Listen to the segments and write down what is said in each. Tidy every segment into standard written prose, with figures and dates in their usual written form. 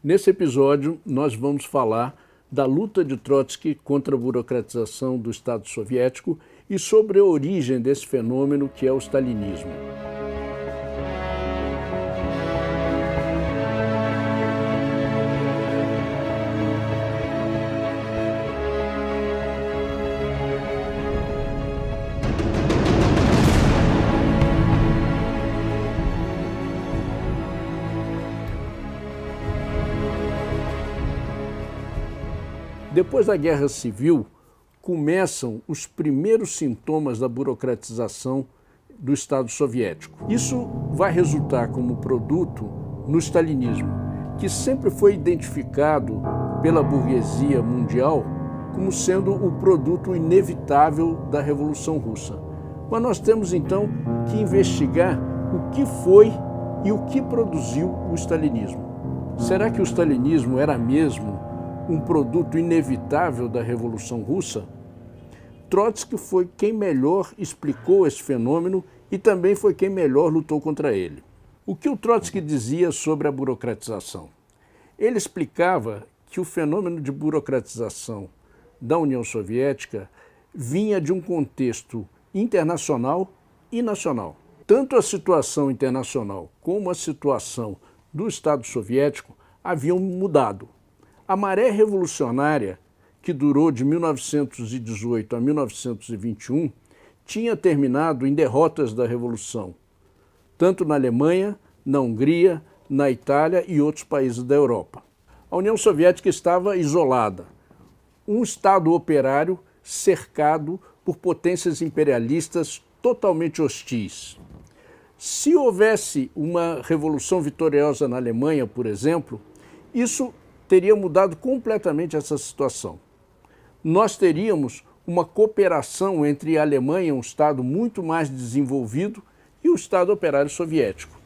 Nesse episódio, nós vamos falar da luta de Trotsky contra a burocratização do Estado soviético e sobre a origem desse fenômeno que é o stalinismo. Depois da Guerra Civil, começam os primeiros sintomas da burocratização do Estado soviético. Isso vai resultar como produto no stalinismo, que sempre foi identificado pela burguesia mundial como sendo o produto inevitável da Revolução Russa. Mas nós temos então que investigar o que foi e o que produziu o stalinismo. Será que o stalinismo era mesmo um produto inevitável da Revolução Russa? Trotsky foi quem melhor explicou esse fenômeno e também foi quem melhor lutou contra ele. O que o Trotsky dizia sobre a burocratização? Ele explicava que o fenômeno de burocratização da União Soviética vinha de um contexto internacional e nacional. Tanto a situação internacional como a situação do Estado soviético haviam mudado. A maré revolucionária, que durou de 1918 a 1921, tinha terminado em derrotas da Revolução, tanto na Alemanha, na Hungria, na Itália e outros países da Europa. A União Soviética estava isolada, um Estado operário cercado por potências imperialistas totalmente hostis. Se houvesse uma revolução vitoriosa na Alemanha, por exemplo, isso teria mudado completamente essa situação. Nós teríamos uma cooperação entre a Alemanha, um Estado muito mais desenvolvido, e o Estado operário soviético.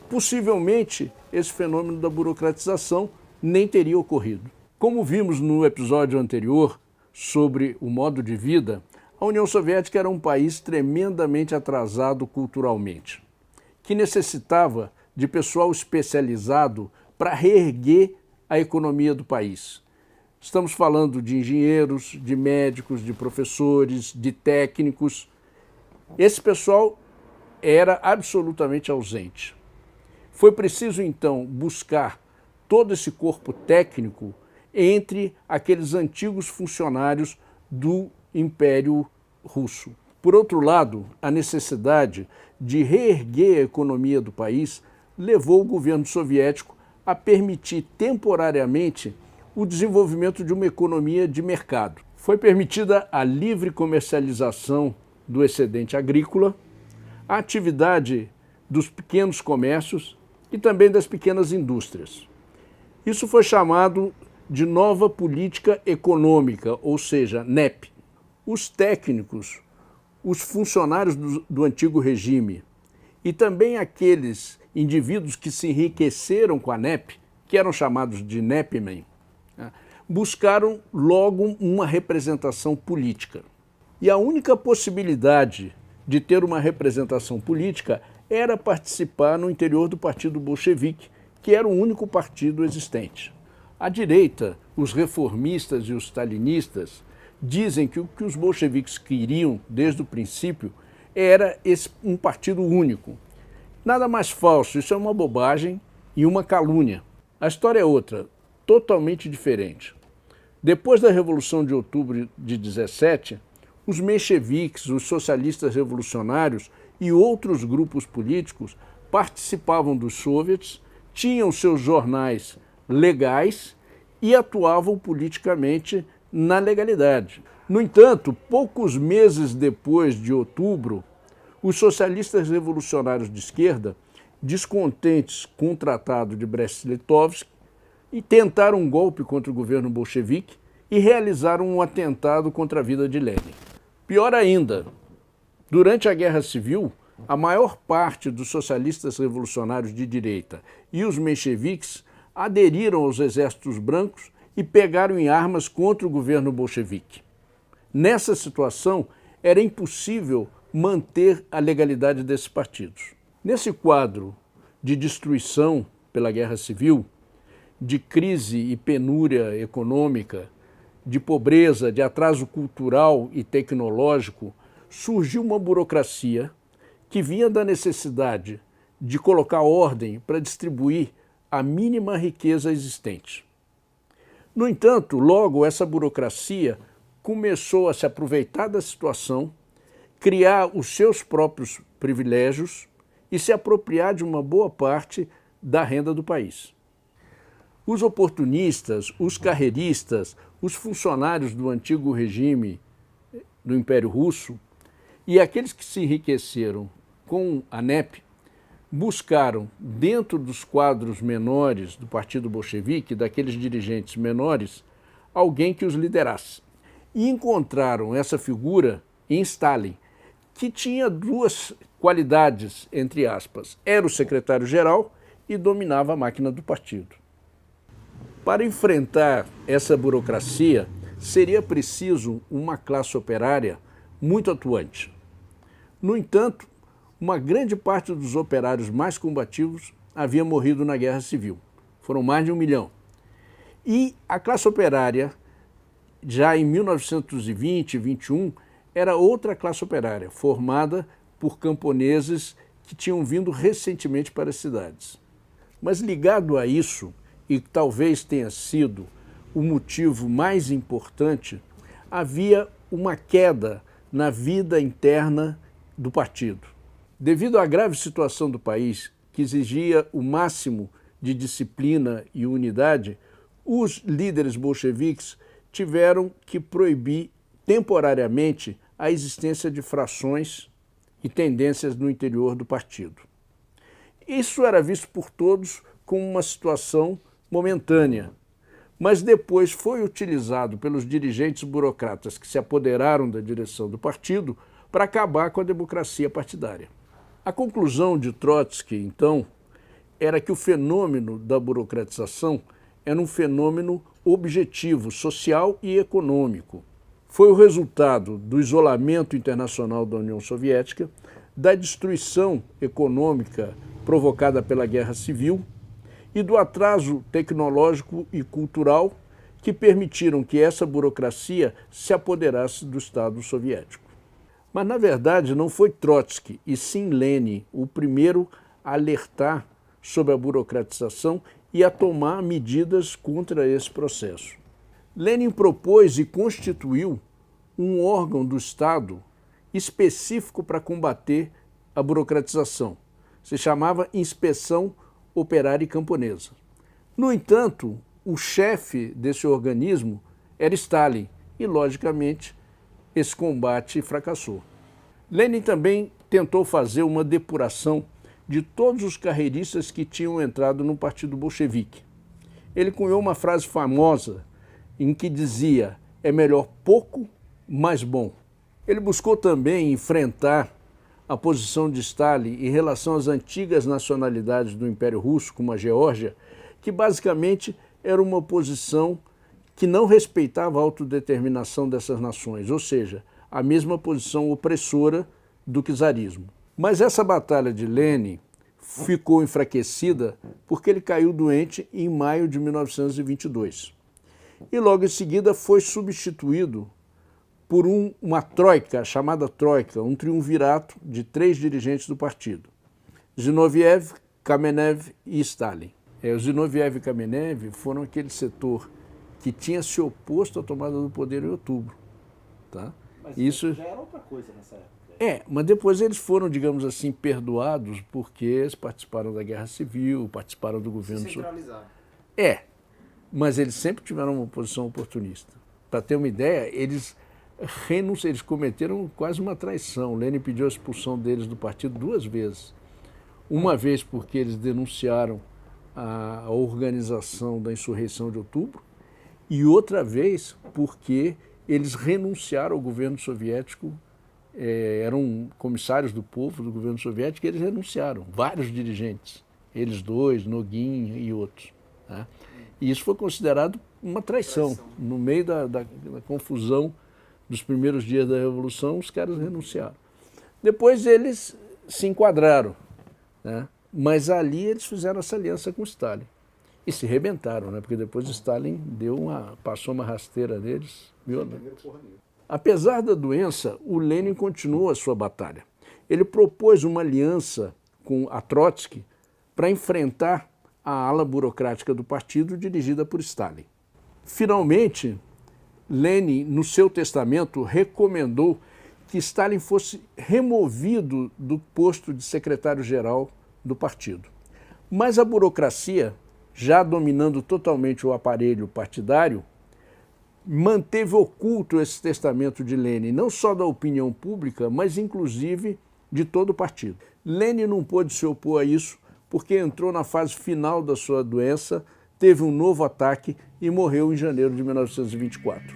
Possivelmente, esse fenômeno da burocratização nem teria ocorrido. Como vimos no episódio anterior sobre o modo de vida, a União Soviética era um país tremendamente atrasado culturalmente, que necessitava de pessoal especializado para reerguer a economia do país. Estamos falando de engenheiros, de médicos, de professores, de técnicos. Esse pessoal era absolutamente ausente. Foi preciso, então, buscar todo esse corpo técnico entre aqueles antigos funcionários do Império Russo. Por outro lado, a necessidade de reerguer a economia do país levou o governo soviético a permitir temporariamente o desenvolvimento de uma economia de mercado. Foi permitida a livre comercialização do excedente agrícola, a atividade dos pequenos comércios e também das pequenas indústrias. Isso foi chamado de nova política econômica, ou seja, NEP. Os técnicos, os funcionários do antigo regime e também aqueles indivíduos que se enriqueceram com a NEP, que eram chamados de NEPmen, buscaram logo uma representação política. E a única possibilidade de ter uma representação política era participar no interior do Partido Bolchevique, que era o único partido existente. A direita, os reformistas e os stalinistas, dizem que o que os bolcheviques queriam desde o princípio era um partido único. Nada mais falso, isso é uma bobagem e uma calúnia. A história é outra, totalmente diferente. Depois da Revolução de Outubro de 17, os mencheviques, os socialistas revolucionários e outros grupos políticos participavam dos soviets, tinham seus jornais legais e atuavam politicamente na legalidade. No entanto, poucos meses depois de outubro, os socialistas revolucionários de esquerda, descontentes com o Tratado de Brest-Litovsk, tentaram um golpe contra o governo bolchevique e realizaram um atentado contra a vida de Lenin. Pior ainda, durante a Guerra Civil, a maior parte dos socialistas revolucionários de direita e os mencheviques aderiram aos exércitos brancos e pegaram em armas contra o governo bolchevique. Nessa situação, era impossível manter a legalidade desses partidos. Nesse quadro de destruição pela Guerra Civil, de crise e penúria econômica, de pobreza, de atraso cultural e tecnológico, surgiu uma burocracia que vinha da necessidade de colocar ordem para distribuir a mínima riqueza existente. No entanto, logo essa burocracia começou a se aproveitar da situação, criar os seus próprios privilégios e se apropriar de uma boa parte da renda do país. Os oportunistas, os carreiristas, os funcionários do antigo regime do Império Russo e aqueles que se enriqueceram com a NEP buscaram, dentro dos quadros menores do Partido Bolchevique, daqueles dirigentes menores, alguém que os liderasse. E encontraram essa figura em Stalin, que tinha duas qualidades, entre aspas. Era o secretário-geral e dominava a máquina do partido. Para enfrentar essa burocracia, seria preciso uma classe operária muito atuante. No entanto, uma grande parte dos operários mais combativos havia morrido na Guerra Civil. Foram mais de 1 milhão. E a classe operária, já em 1920 e 21, era outra classe operária, formada por camponeses que tinham vindo recentemente para as cidades. Mas ligado a isso, e talvez tenha sido o motivo mais importante, havia uma queda na vida interna do partido. Devido à grave situação do país, que exigia o máximo de disciplina e unidade, os líderes bolcheviques tiveram que proibir temporariamente a existência de frações e tendências no interior do partido. Isso era visto por todos como uma situação momentânea, mas depois foi utilizado pelos dirigentes burocratas que se apoderaram da direção do partido para acabar com a democracia partidária. A conclusão de Trotsky, então, era que o fenômeno da burocratização era um fenômeno objetivo, social e econômico. Foi o resultado do isolamento internacional da União Soviética, da destruição econômica provocada pela Guerra Civil e do atraso tecnológico e cultural que permitiram que essa burocracia se apoderasse do Estado soviético. Mas, na verdade, não foi Trotsky, e sim Lenin, o primeiro a alertar sobre a burocratização e a tomar medidas contra esse processo. Lenin propôs e constituiu um órgão do Estado específico para combater a burocratização. Se chamava Inspeção Operária e Camponesa. No entanto, o chefe desse organismo era Stalin e, logicamente, esse combate fracassou. Lenin também tentou fazer uma depuração de todos os carreiristas que tinham entrado no Partido Bolchevique. Ele cunhou uma frase famosa em que dizia: é melhor pouco, mas bom. Ele buscou também enfrentar a posição de Stalin em relação às antigas nacionalidades do Império Russo, como a Geórgia, que basicamente era uma posição que não respeitava a autodeterminação dessas nações, ou seja, a mesma posição opressora do czarismo. Mas essa batalha de Lenin ficou enfraquecida porque ele caiu doente em maio de 1922. E logo em seguida foi substituído por uma troika, chamada troika, um triunvirato de 3 dirigentes do partido: Zinoviev, Kamenev e Stalin. Os Zinoviev e Kamenev foram aquele setor que tinha se oposto à tomada do poder em outubro. Tá? Mas isso já era outra coisa nessa época. Mas depois eles foram, digamos assim, perdoados porque eles participaram da Guerra Civil, participaram do governo... Centralizaram. Mas eles sempre tiveram uma posição oportunista. Para ter uma ideia, eles cometeram quase uma traição. Lenin pediu a expulsão deles do partido 2 vezes. Uma vez porque eles denunciaram a organização da insurreição de outubro, e outra vez porque eles renunciaram ao governo soviético, eram comissários do povo do governo soviético, e eles renunciaram, vários dirigentes, eles dois, Nogin e outros. Tá? E isso foi considerado uma traição. No meio da confusão dos primeiros dias da Revolução, os caras renunciaram. Depois eles se enquadraram, né? Mas ali eles fizeram essa aliança com Stalin. E se rebentaram, né? Porque depois Stalin passou uma rasteira neles. Apesar da doença, o Lenin continuou a sua batalha. Ele propôs uma aliança com a Trotsky para enfrentar a ala burocrática do partido dirigida por Stalin. Finalmente, Lenin, no seu testamento, recomendou que Stalin fosse removido do posto de secretário-geral do partido. Mas a burocracia, já dominando totalmente o aparelho partidário, manteve oculto esse testamento de Lenin, não só da opinião pública, mas inclusive de todo o partido. Lenin não pôde se opor a isso porque entrou na fase final da sua doença, teve um novo ataque e morreu em janeiro de 1924.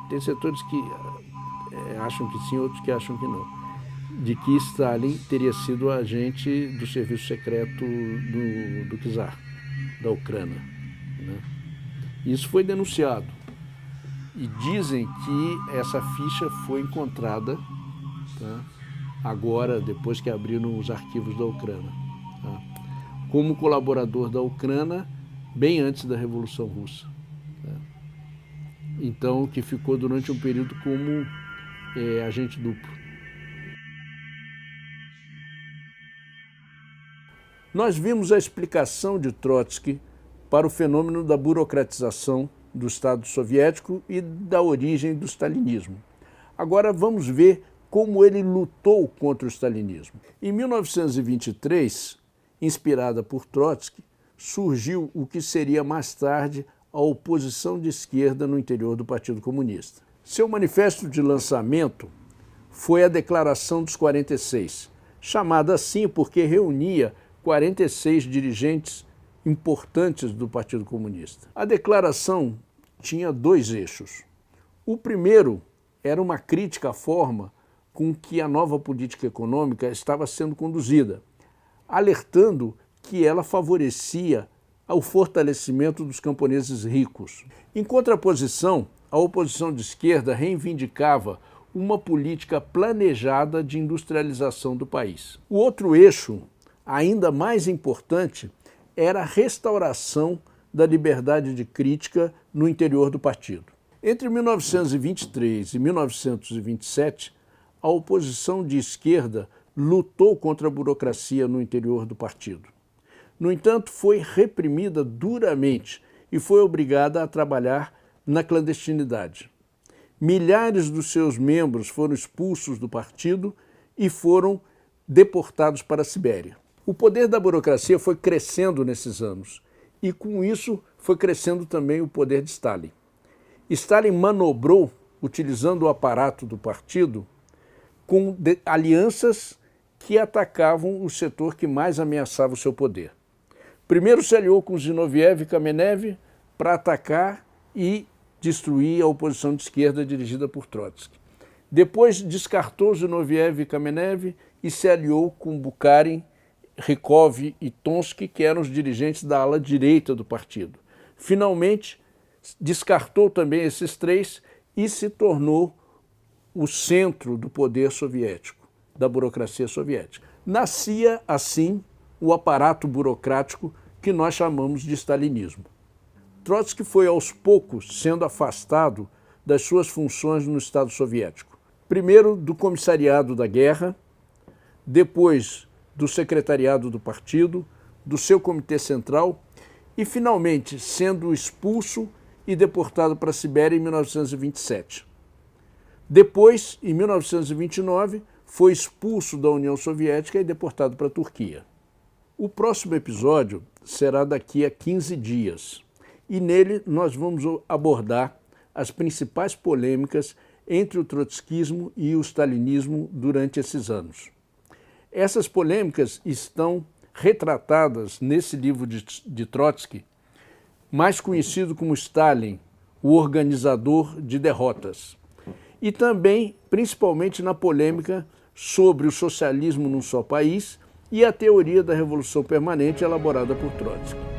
Tem setores que acham que sim, outros que acham que não. De que Stalin teria sido agente do serviço secreto do czar, da Ucrânia, né? Isso foi denunciado. E dizem que essa ficha foi encontrada, tá, agora, depois que abriram os arquivos da Ucrânia, tá, como colaborador da Ucrânia, bem antes da Revolução Russa. Tá? Então, que ficou durante um período como agente duplo. Nós vimos a explicação de Trotsky para o fenômeno da burocratização do Estado soviético e da origem do stalinismo. Agora vamos ver como ele lutou contra o stalinismo. Em 1923, inspirada por Trotsky, surgiu o que seria mais tarde a oposição de esquerda no interior do Partido Comunista. Seu manifesto de lançamento foi a Declaração dos 46, chamada assim porque reunia 46 dirigentes importantes do Partido Comunista. A declaração tinha dois eixos. O primeiro era uma crítica à forma com que a nova política econômica estava sendo conduzida, alertando que ela favorecia o fortalecimento dos camponeses ricos. Em contraposição, a oposição de esquerda reivindicava uma política planejada de industrialização do país. O outro eixo, ainda mais importante, era a restauração da liberdade de crítica no interior do partido. Entre 1923 e 1927, a oposição de esquerda lutou contra a burocracia no interior do partido. No entanto, foi reprimida duramente e foi obrigada a trabalhar na clandestinidade. Milhares dos seus membros foram expulsos do partido e foram deportados para a Sibéria. O poder da burocracia foi crescendo nesses anos e, com isso, foi crescendo também o poder de Stalin. Stalin manobrou, utilizando o aparato do partido, com alianças que atacavam o setor que mais ameaçava o seu poder. Primeiro se aliou com Zinoviev e Kamenev para atacar e destruir a oposição de esquerda dirigida por Trotsky. Depois descartou Zinoviev e Kamenev e se aliou com Bukharin, Rykov e Tonsky, que eram os dirigentes da ala direita do partido. Finalmente, descartou também esses três e se tornou o centro do poder soviético, da burocracia soviética. Nascia, assim, o aparato burocrático que nós chamamos de stalinismo. Trotsky foi, aos poucos, sendo afastado das suas funções no Estado soviético. Primeiro do comissariado da guerra, depois do secretariado do partido, do seu comitê central e, finalmente, sendo expulso e deportado para a Sibéria em 1927. Depois, em 1929, foi expulso da União Soviética e deportado para a Turquia. O próximo episódio será daqui a 15 dias e nele nós vamos abordar as principais polêmicas entre o trotskismo e o stalinismo durante esses anos. Essas polêmicas estão retratadas nesse livro de Trotsky, mais conhecido como Stalin, o organizador de derrotas, e também, principalmente, na polêmica sobre o socialismo num só país e a teoria da revolução permanente elaborada por Trotsky.